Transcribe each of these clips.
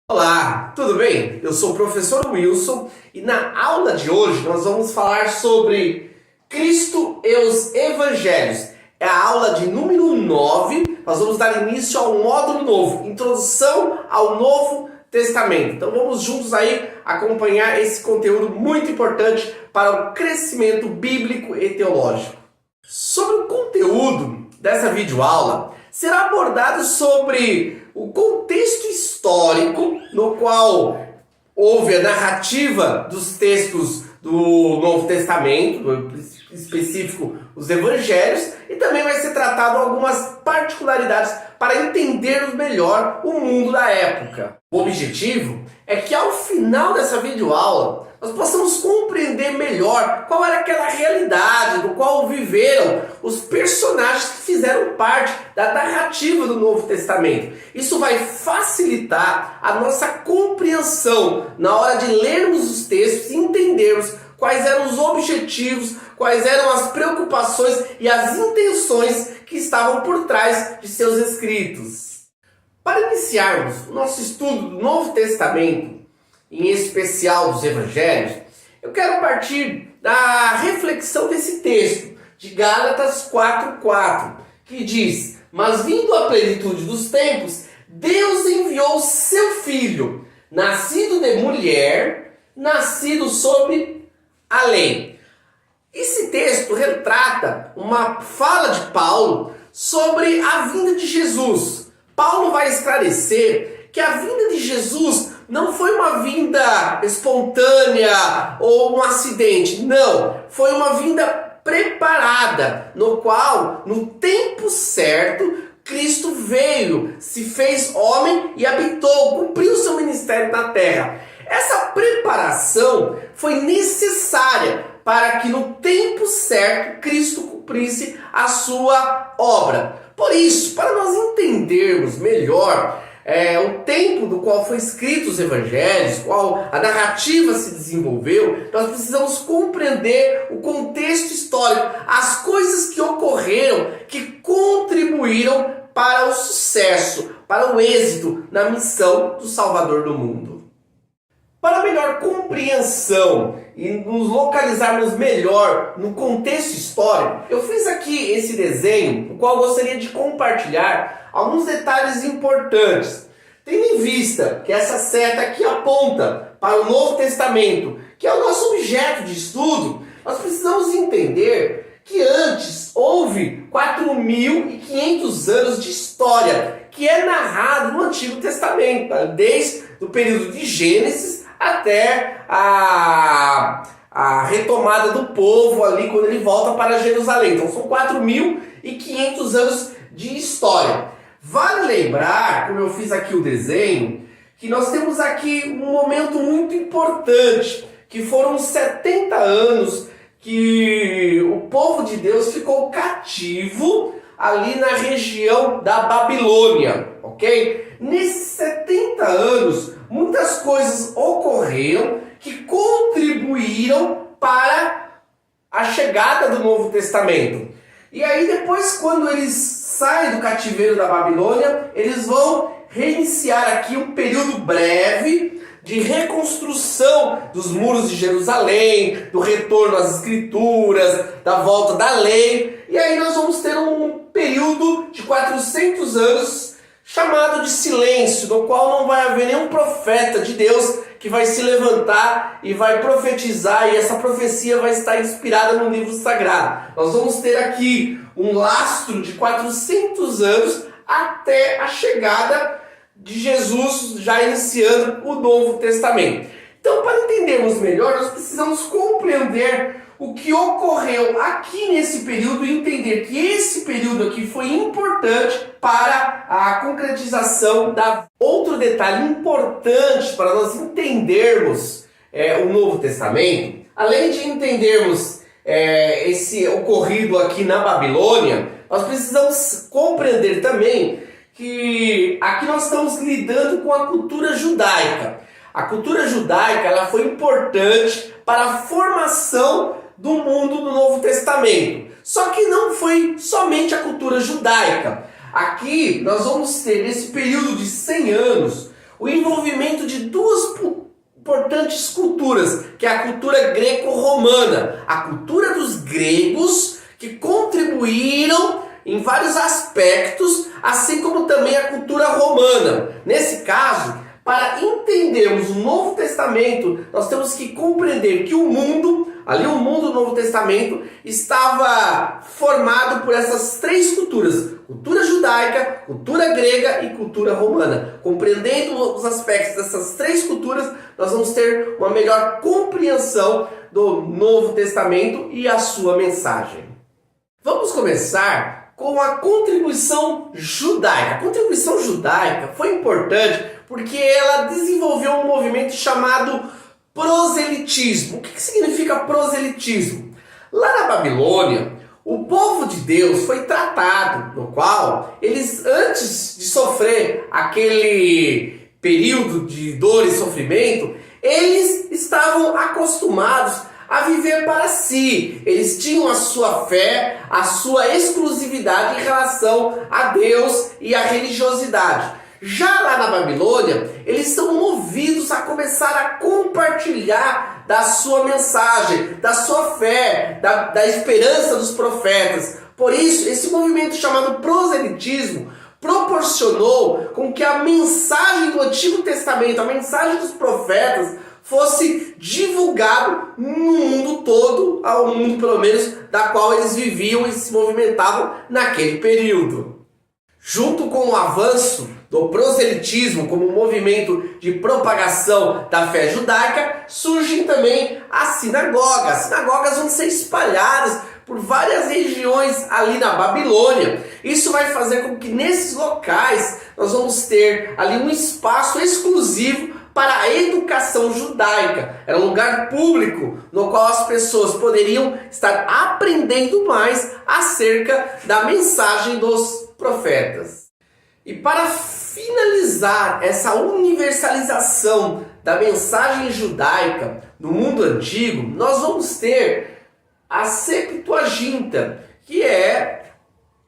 Olá, tudo bem? Eu sou o professor Wilson e na aula de hoje nós vamos falar sobre Cristo e os Evangelhos. É a aula de número 9, nós vamos dar início ao módulo novo, Introdução ao Novo Testamento. Então vamos juntos aí acompanhar esse conteúdo muito importante para o crescimento bíblico e teológico. Sobre o conteúdo dessa videoaula, será abordado sobre o contexto histórico no qual houve a narrativa dos textos do Novo Testamento, em específico os Evangelhos, e também vai ser tratado algumas particularidades para entendermos melhor o mundo da época. O objetivo é que ao final dessa videoaula nós possamos compreender melhor qual era aquela realidade do qual viveram os personagens que fizeram parte da narrativa do Novo Testamento. Isso vai facilitar a nossa compreensão na hora de lermos os textos e entendermos quais eram os objetivos, quais eram as preocupações e as intenções que estavam por trás de seus escritos. Para iniciarmos o nosso estudo do Novo Testamento, em especial dos Evangelhos, eu quero partir da reflexão desse texto, de Gálatas 4:4, que diz: "Mas vindo a plenitude dos tempos, Deus enviou seu Filho, nascido de mulher, nascido sob a lei." Esse texto retrata uma fala de Paulo sobre a vinda de Jesus. Paulo vai esclarecer que a vinda de Jesus não foi uma vinda espontânea ou um acidente. Não, foi uma vinda preparada, no qual, no tempo certo, Cristo veio, se fez homem e habitou, cumpriu seu ministério na terra. Essa preparação foi necessária para que no tempo certo Cristo cumprisse a sua obra. Por isso, para nós entendermos melhor o tempo do qual foi escrito os Evangelhos, qual a narrativa se desenvolveu, nós precisamos compreender o contexto histórico, as coisas que ocorreram, que contribuíram para o sucesso, para o êxito na missão do Salvador do mundo. Para melhor compreensão e nos localizarmos melhor no contexto histórico, eu fiz aqui esse desenho, o qual gostaria de compartilhar alguns detalhes importantes. Tendo em vista que essa seta aqui aponta para o Novo Testamento, que é o nosso objeto de estudo, nós precisamos entender que antes houve 4.500 anos de história, que é narrado no Antigo Testamento, desde o período de Gênesis até a retomada do povo ali quando ele volta para Jerusalém. Então são 4.500 anos de história. Vale lembrar, como eu fiz aqui o desenho, que nós temos aqui um momento muito importante, que foram 70 anos que o povo de Deus ficou cativo ali na região da Babilônia, ok? Nesses 70 anos, muitas coisas ocorreram que contribuíram para a chegada do Novo Testamento. E aí depois, quando eles saem do cativeiro da Babilônia, eles vão reiniciar aqui um período breve de reconstrução dos muros de Jerusalém, do retorno às escrituras, da volta da lei. E aí nós vamos ter um período de 400 anos chamado de silêncio, no qual não vai haver nenhum profeta de Deus que vai se levantar e vai profetizar, e essa profecia vai estar inspirada no livro sagrado. Nós vamos ter aqui um lastro de 400 anos até a chegada de Jesus, já iniciando o Novo Testamento. Então, para entendermos melhor, nós precisamos compreender o que ocorreu aqui nesse período e entender que esse período aqui foi importante para a concretização da... Outro detalhe importante para nós entendermos o Novo Testamento, além de entendermos esse ocorrido aqui na Babilônia, nós precisamos compreender também que aqui nós estamos lidando com a cultura judaica. A cultura judaica ela foi importante para a formação do mundo do Novo Testamento. Só que não foi somente a cultura judaica. Aqui nós vamos ter, nesse período de 100 anos, o envolvimento duas importantes culturas, que é a cultura greco-romana, a cultura dos gregos, que contribuíram em vários aspectos, assim como também a cultura romana. Nesse caso, para entendermos o Novo Testamento, nós temos que compreender que o mundo do Novo Testamento, estava formado por essas três culturas: cultura judaica, cultura grega e cultura romana. Compreendendo os aspectos dessas três culturas, nós vamos ter uma melhor compreensão do Novo Testamento e a sua mensagem. Vamos começar com a contribuição judaica. A contribuição judaica foi importante porque ela desenvolveu um movimento chamado proselitismo. O que significa proselitismo? Lá na Babilônia, o povo de Deus foi tratado, no qual eles, antes de sofrer aquele período de dor e sofrimento, eles estavam acostumados a viver para si. Eles tinham a sua fé, a sua exclusividade em relação a Deus e a religiosidade. Já lá na Babilônia, eles são movidos a começar a compartilhar da sua mensagem, da sua fé, da esperança dos profetas. Por isso, esse movimento chamado proselitismo proporcionou com que a mensagem do Antigo Testamento, a mensagem dos profetas, fosse divulgado no mundo todo, ao mundo pelo menos da qual eles viviam e se movimentavam naquele período. Junto com o avanço do proselitismo como movimento de propagação da fé judaica, surgem também as sinagogas. As sinagogas vão ser espalhadas por várias regiões ali na Babilônia. Isso vai fazer com que nesses locais nós vamos ter ali um espaço exclusivo para a educação judaica. Era um lugar público no qual as pessoas poderiam estar aprendendo mais acerca da mensagem dos profetas. E para finalizar essa universalização da mensagem judaica no mundo antigo, nós vamos ter a Septuaginta, que é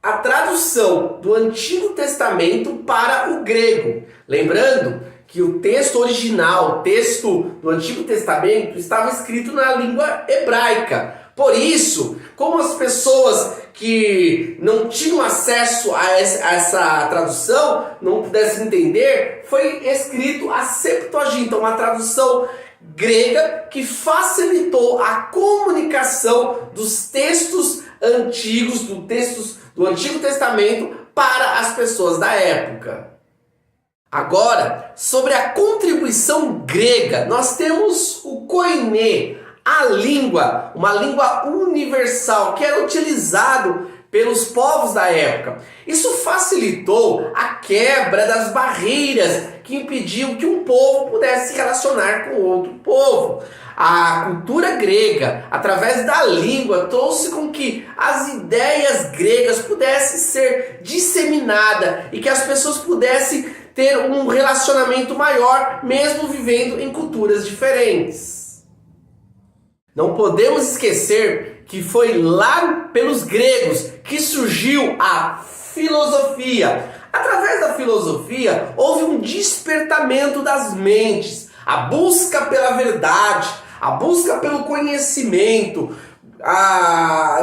a tradução do Antigo Testamento para o grego. Lembrando que o texto original, o texto do Antigo Testamento, estava escrito na língua hebraica. Por isso, como as pessoas que não tinham acesso a essa tradução, não pudessem entender, foi escrito a Septuaginta, uma tradução grega que facilitou a comunicação dos textos antigos, dos textos do Antigo Testamento para as pessoas da época. Agora, sobre a contribuição grega, nós temos o koiné, a língua, uma língua universal que era utilizado pelos povos da época. Isso facilitou a quebra das barreiras que impediam que um povo pudesse se relacionar com outro povo. A cultura grega, através da língua, trouxe com que as ideias gregas pudessem ser disseminadas e que as pessoas pudessem ter um relacionamento maior, mesmo vivendo em culturas diferentes. Não podemos esquecer que foi lá pelos gregos que surgiu a filosofia. Através da filosofia, houve um despertamento das mentes, a busca pela verdade, a busca pelo conhecimento,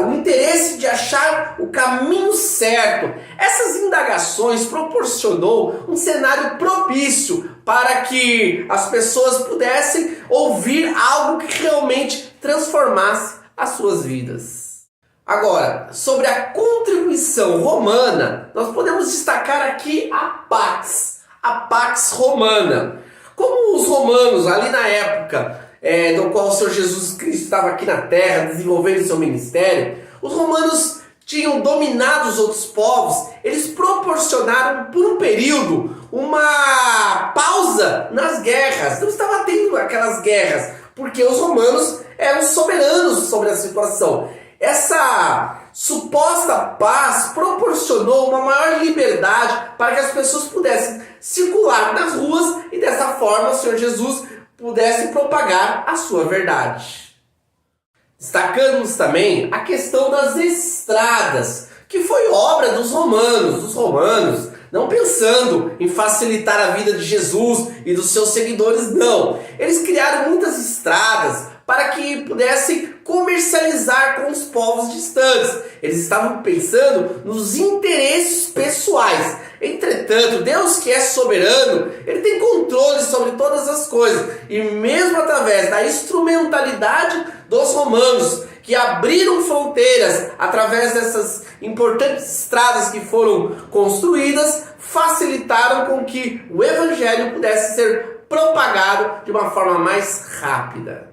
o interesse de achar o caminho certo. Essas indagações proporcionou um cenário propício para que as pessoas pudessem ouvir algo que realmente transformasse as suas vidas. Agora, sobre a contribuição romana, nós podemos destacar aqui a Pax Romana. Como os romanos, ali na época do qual o Senhor Jesus Cristo estava aqui na terra, desenvolvendo seu ministério, os romanos tinham dominado os outros povos. Eles proporcionaram por um período uma pausa nas guerras. Não estava tendo aquelas guerras, porque os romanos eram soberanos sobre a situação. Essa suposta paz proporcionou uma maior liberdade para que as pessoas pudessem circular nas ruas e dessa forma o Senhor Jesus pudesse propagar a sua verdade. Destacamos também a questão das estradas, que foi obra dos romanos. Os romanos não pensando em facilitar a vida de Jesus e dos seus seguidores, não. Eles criaram muitas estradas para que pudessem comercializar com os povos distantes. Eles estavam pensando nos interesses pessoais. Entretanto, Deus, que é soberano, ele tem controle sobre todas as coisas. E mesmo através da instrumentalidade dos romanos, que abriram fronteiras através dessas importantes estradas que foram construídas, facilitaram com que o evangelho pudesse ser propagado de uma forma mais rápida.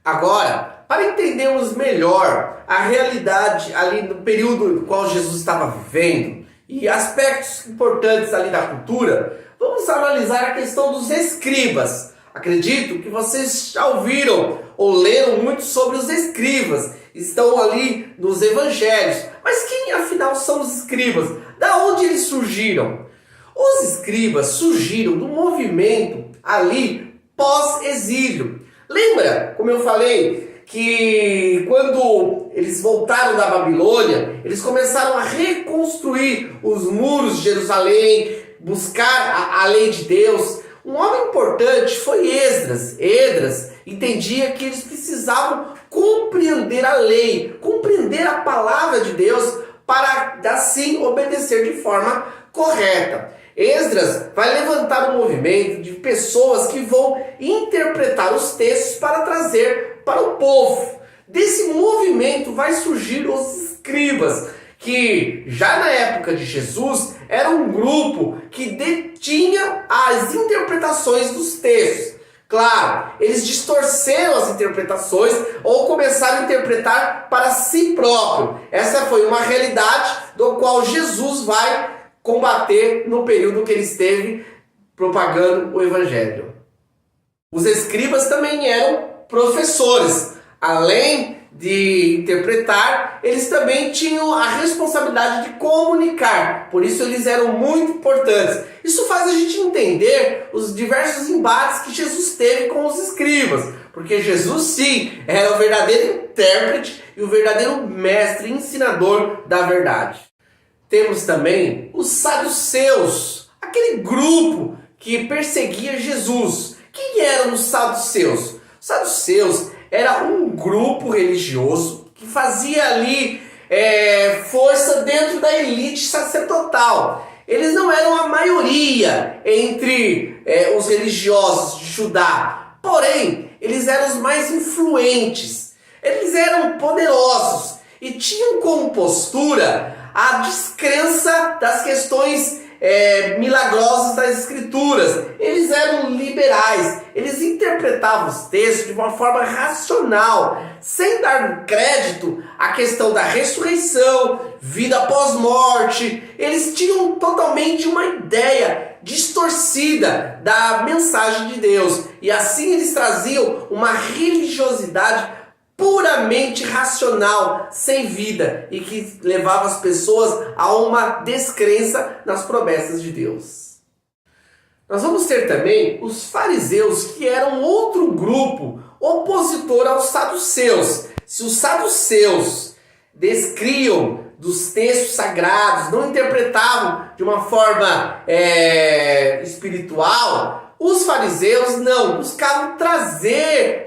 Agora, para entendermos melhor a realidade ali no período no qual Jesus estava vivendo e aspectos importantes ali da cultura, vamos analisar a questão dos escribas. Acredito que vocês já ouviram ou leram muito sobre os escribas, estão ali nos evangelhos. Mas quem afinal são os escribas? Da onde eles surgiram? Os escribas surgiram do movimento ali pós-exílio. Lembra, como eu falei, que quando eles voltaram da Babilônia, eles começaram a reconstruir os muros de Jerusalém, buscar a lei de Deus. Um homem importante foi Esdras. Esdras entendia que eles precisavam compreender a lei, compreender a palavra de Deus para assim obedecer de forma correta. Esdras vai levantar um movimento de pessoas que vão interpretar os textos para trazer para o povo. Desse movimento vai surgir os escribas, que já na época de Jesus era um grupo que detinha as interpretações dos textos. Claro, eles distorceram as interpretações ou começaram a interpretar para si próprio. Essa foi uma realidade do qual Jesus vai combater no período que ele esteve propagando o evangelho. Os escribas também eram professores. Além de interpretar, eles também tinham a responsabilidade de comunicar. Por isso eles eram muito importantes. Isso faz a gente entender os diversos embates que Jesus teve com os escribas. Porque Jesus, sim, era o verdadeiro intérprete e o verdadeiro mestre ensinador da verdade. Temos também os saduceus, aquele grupo que perseguia Jesus. Quem eram os saduceus? Os saduceus era um grupo religioso que fazia ali força dentro da elite sacerdotal. Eles não eram a maioria entre os religiosos de Judá, porém, eles eram os mais influentes. Eles eram poderosos e tinham como postura a descrença das questões milagrosas das escrituras. Eles eram liberais, eles interpretavam os textos de uma forma racional, sem dar crédito à questão da ressurreição, vida após morte. Eles tinham totalmente uma ideia distorcida da mensagem de Deus, e assim eles traziam uma religiosidade puramente racional, sem vida, e que levava as pessoas a uma descrença nas promessas de Deus. Nós vamos ter também os fariseus, que eram outro grupo opositor aos saduceus. Se os saduceus descriam dos textos sagrados, não interpretavam de uma forma espiritual, os fariseus não, buscavam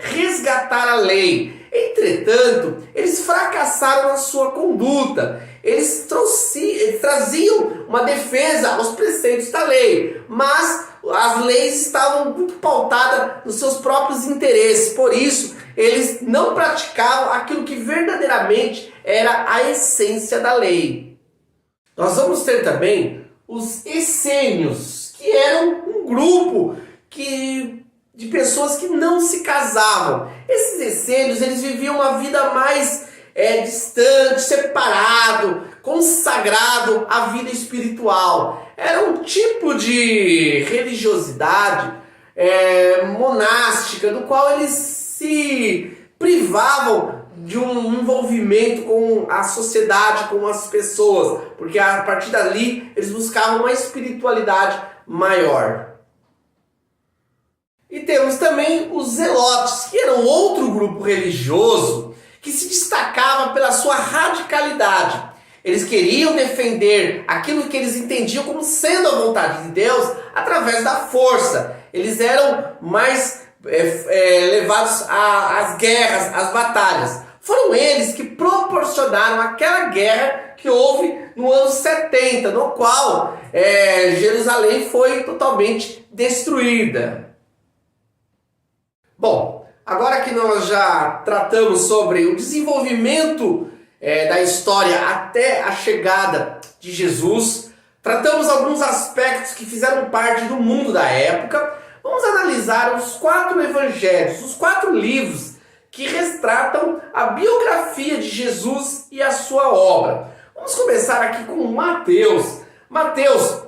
resgatar a lei. Entretanto, eles fracassaram na sua conduta. Eles traziam uma defesa aos preceitos da lei, mas as leis estavam muito pautadas nos seus próprios interesses. Por isso, eles não praticavam aquilo que verdadeiramente era a essência da lei. Nós vamos ter também os essênios, que eram um grupo de pessoas que não se casavam. Esses essênios, eles viviam uma vida mais distante, separado, consagrado à vida espiritual. Era um tipo de religiosidade monástica, do qual eles se privavam de um envolvimento com a sociedade, com as pessoas, porque a partir dali eles buscavam uma espiritualidade maior. E temos também os zelotes, que eram outro grupo religioso que se destacava pela sua radicalidade. Eles queriam defender aquilo que eles entendiam como sendo a vontade de Deus através da força. Eles eram mais levados às guerras, às batalhas. Foram eles que proporcionaram aquela guerra que houve no ano 70, no qual Jerusalém foi totalmente destruída. Bom, agora que nós já tratamos sobre o desenvolvimento da história até a chegada de Jesus, tratamos alguns aspectos que fizeram parte do mundo da época, vamos analisar os 4 evangelhos, os 4 livros que retratam a biografia de Jesus e a sua obra. Vamos começar aqui com Mateus. Mateus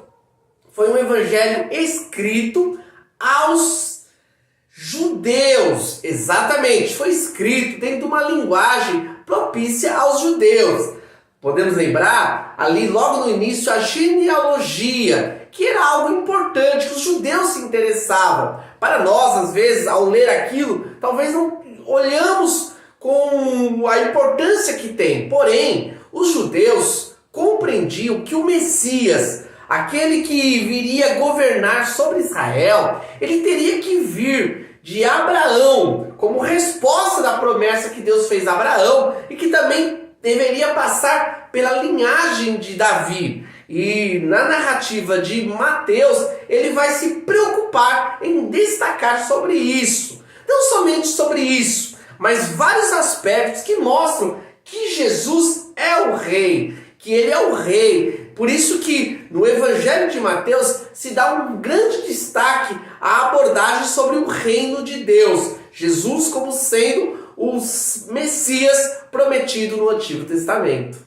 foi um evangelho escrito aos judeus. Exatamente, foi escrito dentro de uma linguagem propícia aos judeus. Podemos lembrar ali logo no início a genealogia, que era algo importante, que os judeus se interessavam. Para nós, às vezes, ao ler aquilo, talvez não olhamos com a importância que tem. Porém, os judeus compreendiam que o Messias, aquele que viria governar sobre Israel, ele teria que vir de Abraão, como resposta da promessa que Deus fez a Abraão, e que também deveria passar pela linhagem de Davi. E na narrativa de Mateus, ele vai se preocupar em destacar sobre isso. Não somente sobre isso, mas vários aspectos que mostram que Jesus é o rei, que ele é o rei. Por isso que no Evangelho de Mateus se dá um grande destaque à abordagem sobre o reino de Deus. Jesus como sendo o Messias prometido no Antigo Testamento.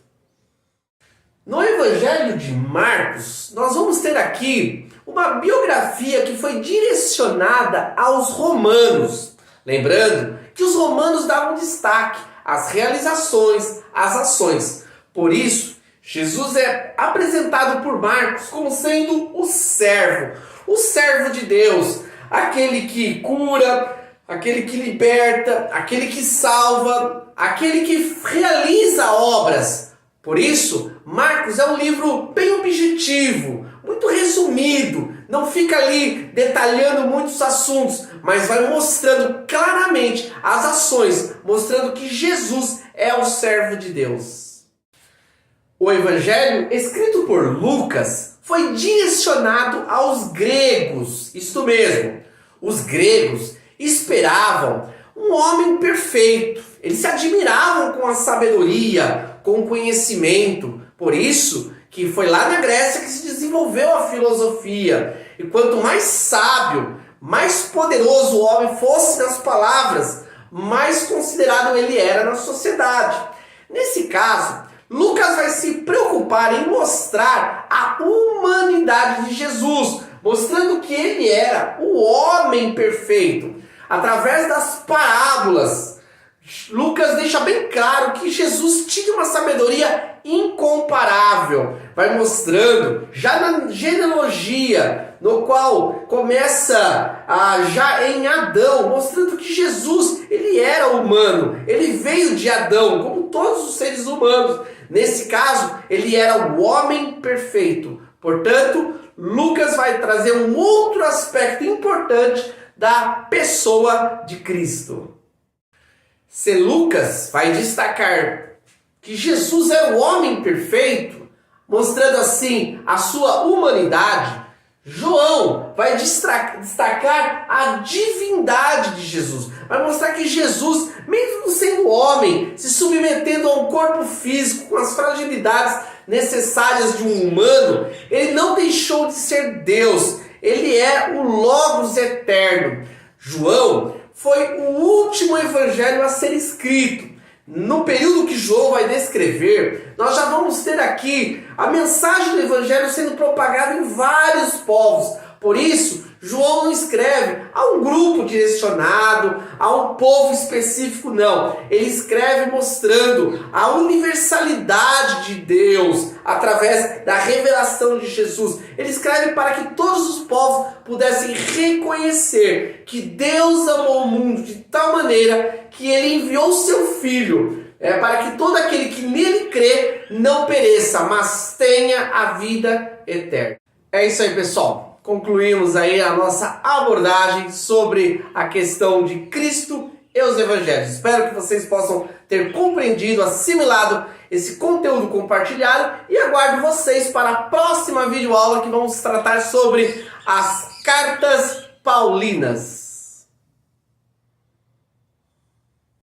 No Evangelho de Marcos, nós vamos ter aqui uma biografia que foi direcionada aos romanos. Lembrando que os romanos davam destaque às realizações, às ações. Por isso, Jesus é apresentado por Marcos como sendo o servo de Deus, aquele que cura, aquele que liberta, aquele que salva, aquele que realiza obras. Por isso, Marcos é um livro bem objetivo, muito resumido, não fica ali detalhando muitos assuntos, mas vai mostrando claramente as ações, mostrando que Jesus é o servo de Deus. O evangelho escrito por Lucas foi direcionado aos gregos, isto mesmo, os gregos esperavam um homem perfeito, eles se admiravam com a sabedoria, com o conhecimento, por isso que foi lá na Grécia que se desenvolveu a filosofia. E quanto mais sábio, mais poderoso o homem fosse nas palavras, mais considerado ele era na sociedade. Nesse caso, Lucas vai se preocupar em mostrar a humanidade de Jesus, mostrando que ele era o homem perfeito. Através das parábolas, Lucas deixa bem claro que Jesus tinha uma sabedoria incomparável. Vai mostrando, já na genealogia, no qual começa já em Adão, mostrando que Jesus, ele era humano, ele veio de Adão, como todos os seres humanos. Nesse caso, ele era o homem perfeito. Portanto, Lucas vai trazer um outro aspecto importante da pessoa de Cristo. Se Lucas vai destacar que Jesus é o homem perfeito, mostrando assim a sua humanidade, João vai destacar a divindade de Jesus. Vai mostrar que Jesus, mesmo sendo homem, se submetendo a um corpo físico com as fragilidades necessárias de um humano, ele não deixou de ser Deus. Ele é o Logos eterno. João foi o último evangelho a ser escrito. No período que João vai descrever, nós já vamos ter aqui a mensagem do evangelho sendo propagada em vários povos. Por isso, João não escreve a um grupo direcionado, a um povo específico, não. Ele escreve mostrando a universalidade de Deus através da revelação de Jesus. Ele escreve para que todos os povos pudessem reconhecer que Deus amou o mundo de tal maneira que ele enviou seu Filho para que todo aquele que nele crê não pereça, mas tenha a vida eterna. É isso aí, pessoal. Concluímos aí a nossa abordagem sobre a questão de Cristo e os Evangelhos. Espero que vocês possam ter compreendido, assimilado esse conteúdo compartilhado e aguardo vocês para a próxima videoaula que vamos tratar sobre as Cartas Paulinas.